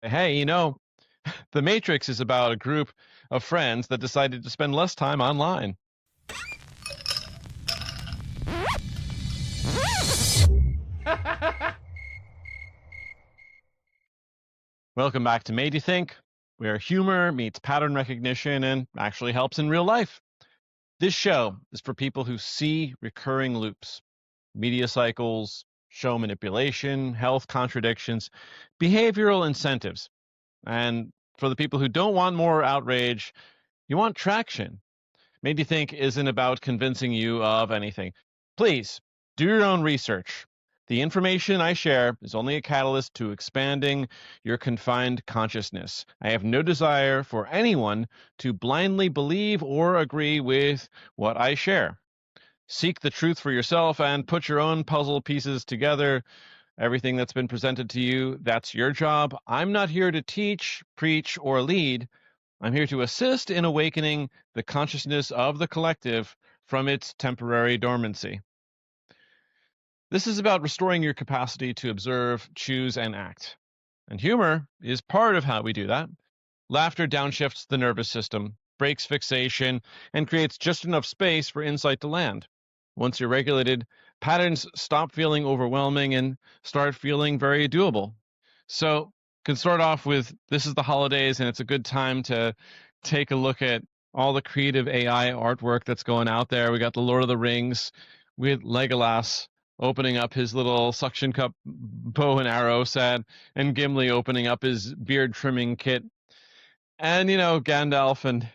Hey, The Matrix is about a group of friends that decided to spend less time online. Welcome back to Made You Think, where humor meets pattern recognition and actually helps in real life. This show is for people who see recurring loops, media cycles, show manipulation, health contradictions, behavioral incentives. And for the people who don't want more outrage, you want traction. Made You Think isn't about convincing you of anything. Please do your own research. The information I share is only a catalyst to expanding your confined consciousness. I have no desire for anyone to blindly believe or agree with what I share. Seek the truth for yourself and put your own puzzle pieces together. Everything that's been presented to you, that's your job. I'm not here to teach, preach, or lead. I'm here to assist in awakening the consciousness of the collective from its temporary dormancy. This is about restoring your capacity to observe, choose, and act. And humor is part of how we do that. Laughter downshifts the nervous system, breaks fixation, and creates just enough space for insight to land. Once you're regulated, patterns stop feeling overwhelming and start feeling very doable. So, can start off with this is the holidays, and it's a good time to take a look at all the creative AI artwork that's going out there. We got the Lord of the Rings with Legolas opening up his little suction cup bow and arrow set, and Gimli opening up his beard trimming kit, and Gandalf and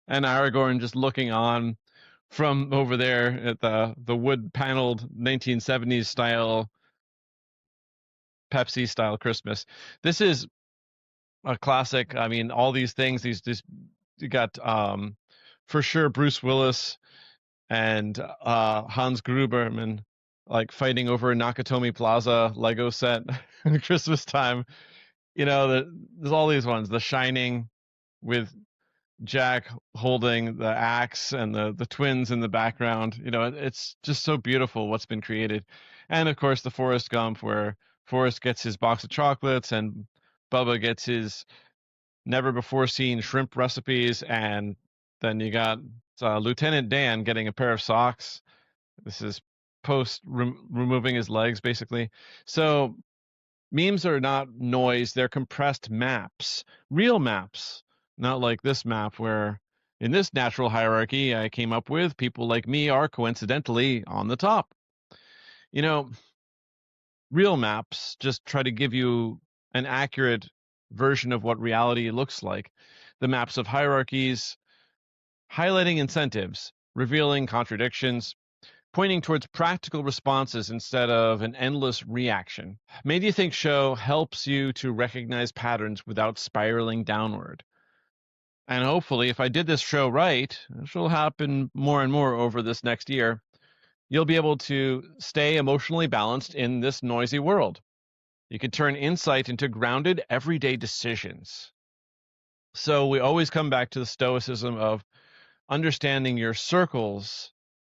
Aragorn just looking on from over there at the wood paneled 1970s style Pepsi style Christmas. This is a classic. I mean, all these things. These you got for sure Bruce Willis and Hans Gruberman like fighting over a Nakatomi Plaza Lego set at Christmas time. There's all these ones. The Shining with Jack holding the axe and the twins in the background. It's just so beautiful what's been created. And of course, the Forrest Gump, where Forrest gets his box of chocolates and Bubba gets his never before seen shrimp recipes. And then you got Lieutenant Dan getting a pair of socks. This is post removing his legs, basically. So memes are not noise, they're compressed maps, real maps, not like this map where in this natural hierarchy I came up with, people like me are coincidentally on the top. You know, real maps just try to give you an accurate version of what reality looks like. The maps of hierarchies, highlighting incentives, revealing contradictions, pointing towards practical responses instead of an endless reaction. Made You Think show helps you to recognize patterns without spiraling downward. And hopefully, if I did this show right, which will happen more and more over this next year, you'll be able to stay emotionally balanced in this noisy world. You can turn insight into grounded, everyday decisions. So we always come back to the stoicism of understanding your circles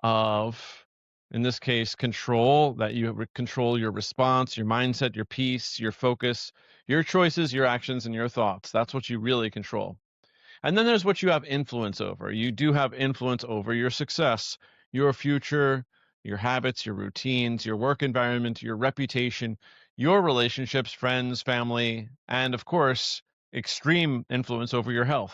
of, in this case, control, that you control your response, your mindset, your peace, your focus, your choices, your actions, and your thoughts. That's what you really control. And then there's what you have influence over. You do have influence over your success, your future, your habits, your routines, your work environment, your reputation, your relationships, friends, family, and of course, extreme influence over your health.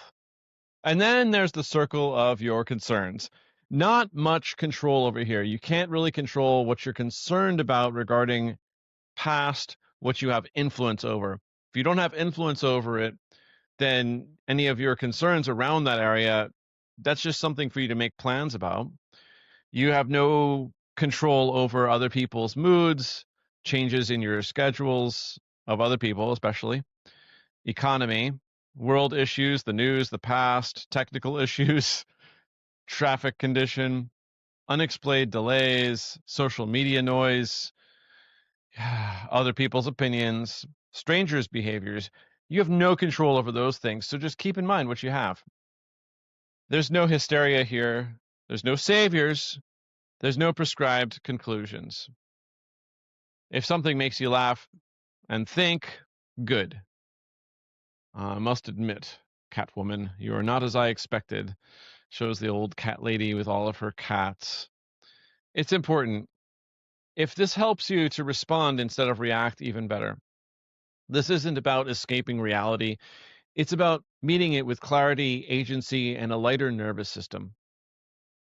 And then there's the circle of your concerns. Not much control over here. You can't really control what you're concerned about regarding past what you have influence over. If you don't have influence over it, then any of your concerns around that area, that's just something for you to make plans about. You have no control over other people's moods, changes in your schedules of other people, especially economy, world issues, the news, the past, technical issues, traffic condition, unexplained delays, social media noise, other people's opinions, strangers' behaviors. You have no control over those things. So just keep in mind what you have. There's no hysteria here. There's no saviors. There's no prescribed conclusions. If something makes you laugh and think, good. I must admit, Catwoman, you are not as I expected. Shows the old cat lady with all of her cats. It's important. If this helps you to respond instead of react, even better. This isn't about escaping reality. It's about meeting it with clarity, agency, and a lighter nervous system.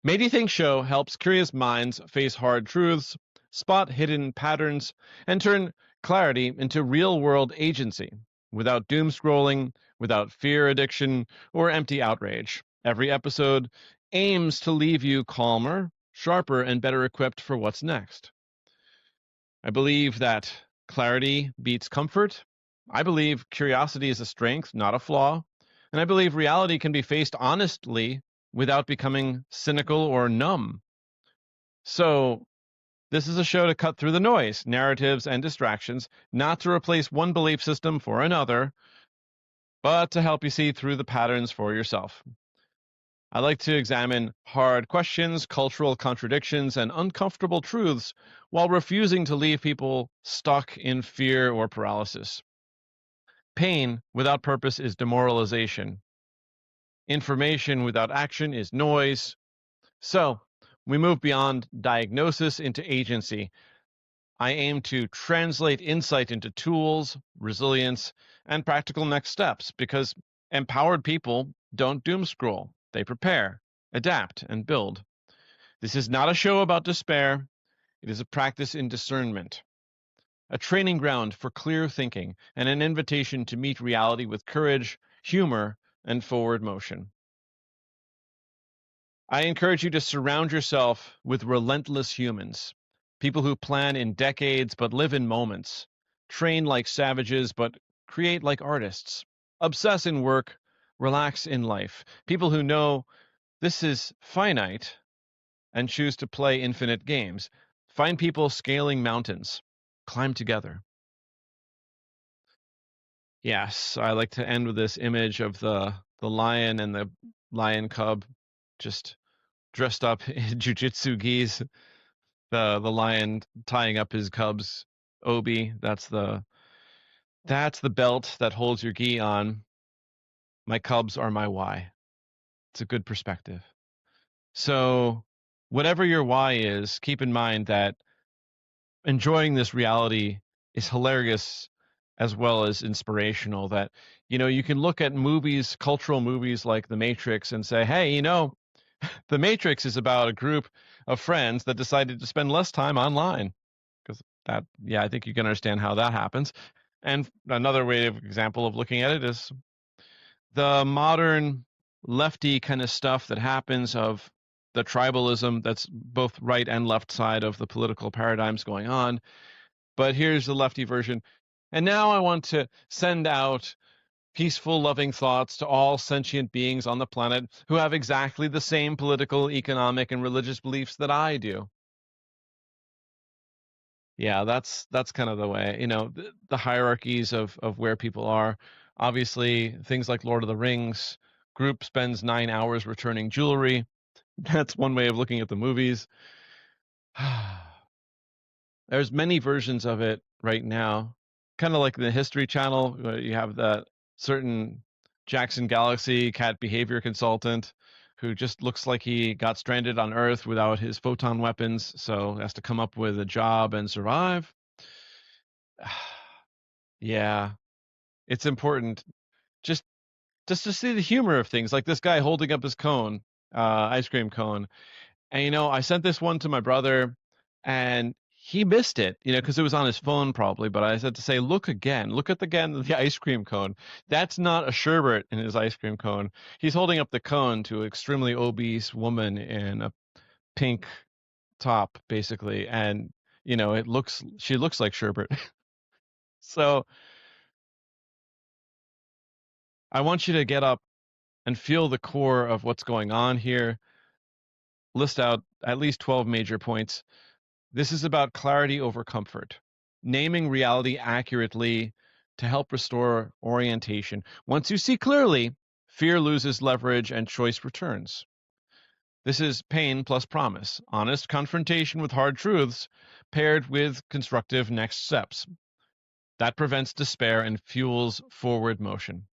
Made Think Show helps curious minds face hard truths, spot hidden patterns, and turn clarity into real-world agency without doom scrolling, without fear addiction, or empty outrage. Every episode aims to leave you calmer, sharper, and better equipped for what's next. I believe that clarity beats comfort. I believe curiosity is a strength, not a flaw. And I believe reality can be faced honestly without becoming cynical or numb. So, this is a show to cut through the noise, narratives, and distractions, not to replace one belief system for another, but to help you see through the patterns for yourself. I like to examine hard questions, cultural contradictions, and uncomfortable truths while refusing to leave people stuck in fear or paralysis. Pain without purpose is demoralization. Information without action is noise. So, we move beyond diagnosis into agency. I aim to translate insight into tools, resilience, and practical next steps because empowered people don't doom scroll. They prepare, adapt, and build. This is not a show about despair. It is a practice in discernment, a training ground for clear thinking, and an invitation to meet reality with courage, humor, and forward motion. I encourage you to surround yourself with relentless humans, people who plan in decades but live in moments, train like savages but create like artists, obsess in work, relax in life, people who know this is finite and choose to play infinite games. Find people scaling mountains, climb together. Yes, I like to end with this image of the lion and the lion cub just dressed up in jujitsu gis. The lion tying up his cub's obi. That's the belt that holds your gi on. My cubs are my why. It's a good perspective. So whatever your why is, keep in mind that enjoying this reality is hilarious as well as inspirational. That, you can look at movies, cultural movies like The Matrix, and say, hey, The Matrix is about a group of friends that decided to spend less time online. Because I think you can understand how that happens. And another example of looking at it is the modern lefty kind of stuff that happens of the tribalism that's both right and left side of the political paradigms going on. But here's the lefty version. And now I want to send out peaceful, loving thoughts to all sentient beings on the planet who have exactly the same political, economic, and religious beliefs that I do. Yeah, that's kind of the way, the hierarchies of where people are. Obviously, things like Lord of the Rings, group spends 9 hours returning jewelry. That's one way of looking at the movies. There's many versions of it right now. Kind of like the History Channel, where you have that certain Jackson Galaxy cat behavior consultant who just looks like he got stranded on Earth without his photon weapons, so has to come up with a job and survive. Yeah, it's important just to see the humor of things, like this guy holding up his cone, ice cream cone. And I sent this one to my brother, and he missed it, because it was on his phone probably. But I said to say, look again, look at the ice cream cone. That's not a sherbet in his ice cream cone. He's holding up the cone to an extremely obese woman in a pink top, basically, and she looks like sherbet. So I want you to get up and feel the core of what's going on here. List out at least 12 major points. This is about clarity over comfort, naming reality accurately to help restore orientation. Once you see clearly, fear loses leverage and choice returns. This is pain plus promise, honest confrontation with hard truths paired with constructive next steps. That prevents despair and fuels forward motion.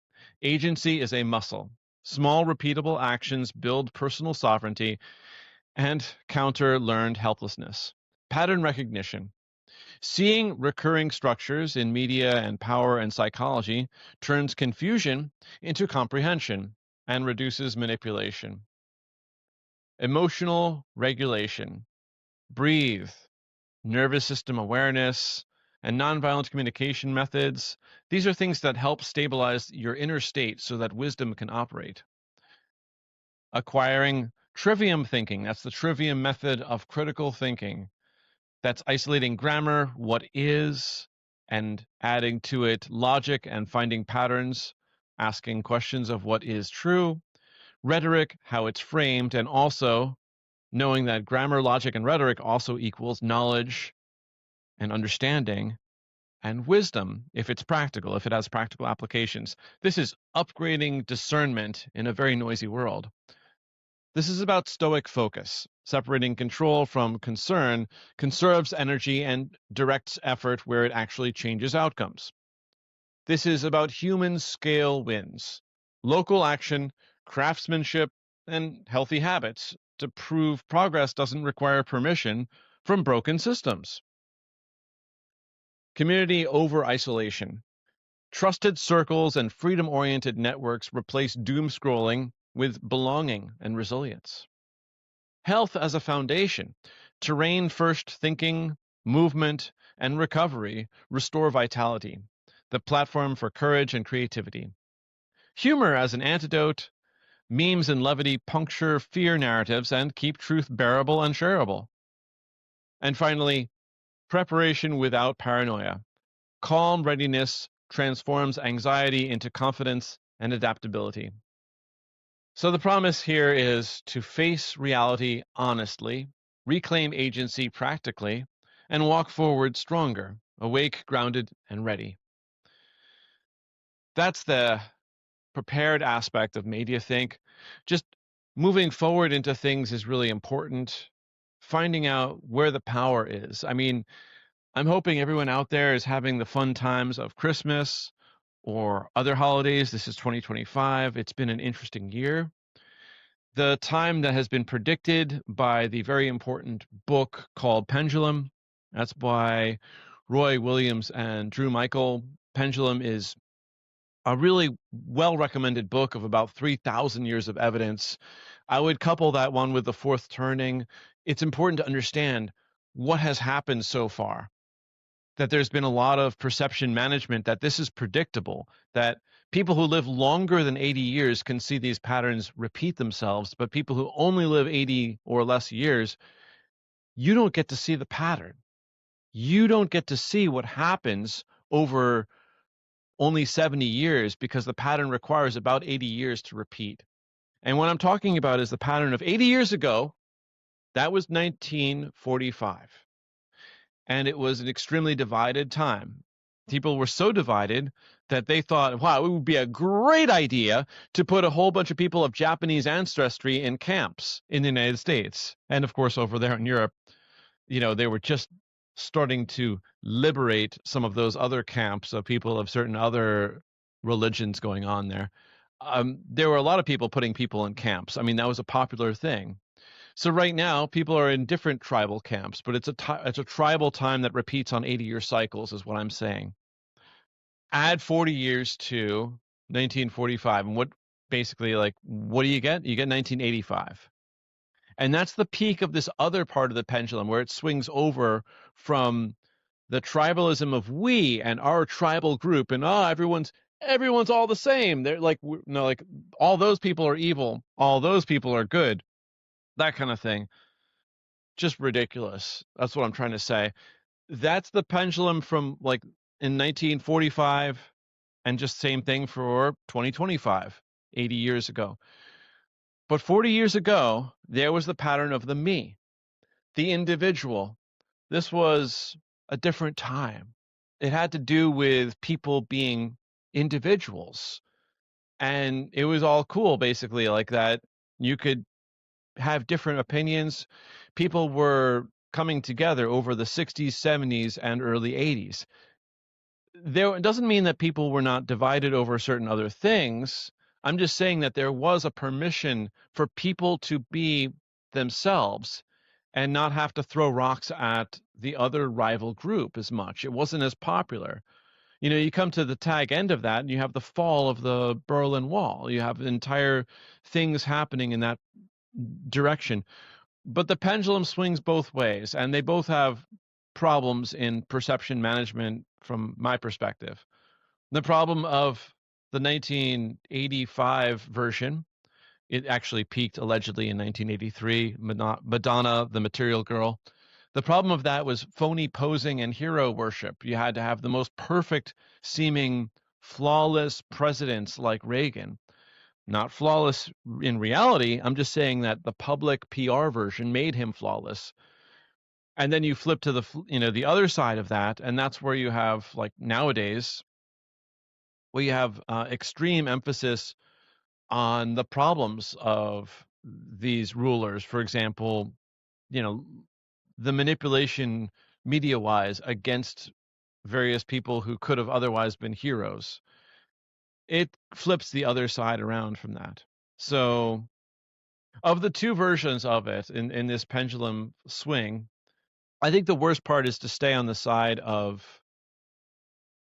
Agency is a muscle. Small, repeatable actions build personal sovereignty and counter learned helplessness. Pattern recognition. Seeing recurring structures in media and power and psychology turns confusion into comprehension and reduces manipulation. Emotional regulation. Breathe, nervous system awareness, and nonviolent communication methods. These are things that help stabilize your inner state so that wisdom can operate. Acquiring trivium thinking. That's the trivium method of critical thinking. That's isolating grammar, what is, and adding to it logic and finding patterns, asking questions of what is true, rhetoric, how it's framed, and also knowing that grammar, logic, and rhetoric also equals knowledge and understanding and wisdom if it's practical, if it has practical applications. This is upgrading discernment in a very noisy world. This is about stoic focus. Separating control from concern conserves energy and directs effort where it actually changes outcomes. This is about human scale wins, local action, craftsmanship, and healthy habits to prove progress doesn't require permission from broken systems. Community over isolation. Trusted circles and freedom-oriented networks replace doom scrolling with belonging and resilience. Health as a foundation. Terrain-first thinking, movement, and recovery restore vitality, the platform for courage and creativity. Humor as an antidote. Memes and levity puncture fear narratives and keep truth bearable and shareable. And finally, preparation without paranoia. Calm readiness transforms anxiety into confidence and adaptability. So the promise here is to face reality honestly, reclaim agency practically, and walk forward stronger, awake, grounded, and ready. That's the prepared aspect of media think. Just moving forward into things is really important. Finding out where the power is. I mean, I'm hoping everyone out there is having the fun times of Christmas or other holidays. This is 2025. It's been an interesting year. The time that has been predicted by the very important book called Pendulum, that's by Roy Williams and Drew Michael. Pendulum is a really well-recommended book of about 3,000 years of evidence. I would couple that one with The Fourth Turning. It's important to understand what has happened so far, that there's been a lot of perception management, that this is predictable, that people who live longer than 80 years can see these patterns repeat themselves, but people who only live 80 or less years, you don't get to see the pattern. You don't get to see what happens over only 70 years because the pattern requires about 80 years to repeat. And what I'm talking about is the pattern of 80 years ago. That was 1945. And it was an extremely divided time. People were so divided that they thought, wow, it would be a great idea to put a whole bunch of people of Japanese ancestry in camps in the United States. And of course, over there in Europe, they were just starting to liberate some of those other camps of people of certain other religions going on there. There were a lot of people putting people in camps. I mean, that was a popular thing. So right now, people are in different tribal camps, but it's a tribal time that repeats on 80-year cycles, is what I'm saying. Add 40 years to 1945, and what do you get? You get 1985. And that's the peak of this other part of the pendulum where it swings over from the tribalism of we and our tribal group and everyone's all the same. They're like, no, like all those people are evil, all those people are good, that kind of thing. Just ridiculous. That's what I'm trying to say. That's the pendulum from like in 1945 and just same thing for 2025, 80 years ago. But 40 years ago, there was the pattern of the me, the individual. This was a different time. It had to do with people being individuals. And it was all cool, basically, like that. You could have different opinions. People were coming together over the 60s, 70s, and early 80s. it doesn't mean that people were not divided over certain other things. I'm just saying that there was a permission for people to be themselves and not have to throw rocks at the other rival group as much. It wasn't as popular. You come to the tag end of that and you have the fall of the Berlin Wall. You have entire things happening in that direction. But the pendulum swings both ways, and they both have problems in perception management from my perspective. The problem of the 1985 version, it actually peaked allegedly in 1983, Madonna, the Material Girl. The problem of that was phony posing and hero worship. You had to have the most perfect seeming, flawless presidents like Reagan. Not flawless in reality. I'm just saying that the public PR version made him flawless. And then you flip to the other side of that, and that's where you have, like nowadays, where you have extreme emphasis on the problems of these rulers. For example, the manipulation media-wise against various people who could have otherwise been heroes. It flips the other side around from that. So of the two versions of it in this pendulum swing, I think the worst part is to stay on the side of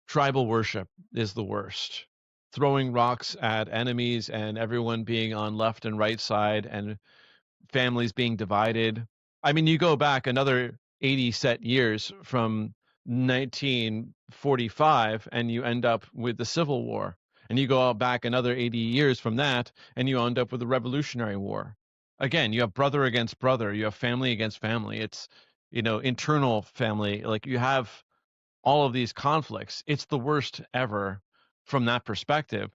tribal worship is the worst. Throwing rocks at enemies and everyone being on left and right side and families being divided. I mean, you go back another 80 set years from 1945 and you end up with the Civil War. And you go back another 80 years from that and you end up with the Revolutionary War. Again, you have brother against brother, you have family against family. It's, internal family. Like, you have all of these conflicts. It's the worst ever from that perspective.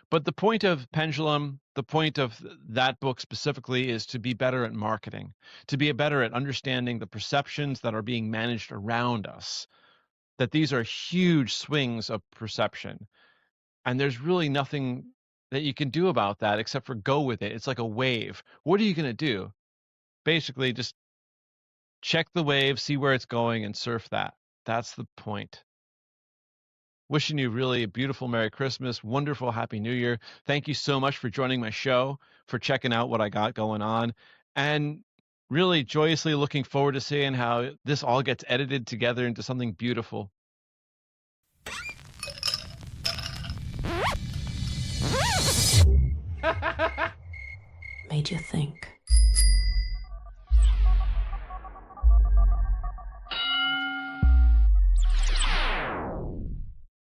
But the point of Pendulum, the point of that book specifically, is to be better at marketing, to be better at understanding the perceptions that are being managed around us, that these are huge swings of perception. And there's really nothing that you can do about that except for go with it. It's like a wave. What are you going to do? Basically, just check the wave, see where it's going, and surf that. That's the point. Wishing you really a beautiful Merry Christmas, wonderful Happy New Year. Thank you so much for joining my show, for checking out what I got going on, and really joyously looking forward to seeing how this all gets edited together into something beautiful. Made you think.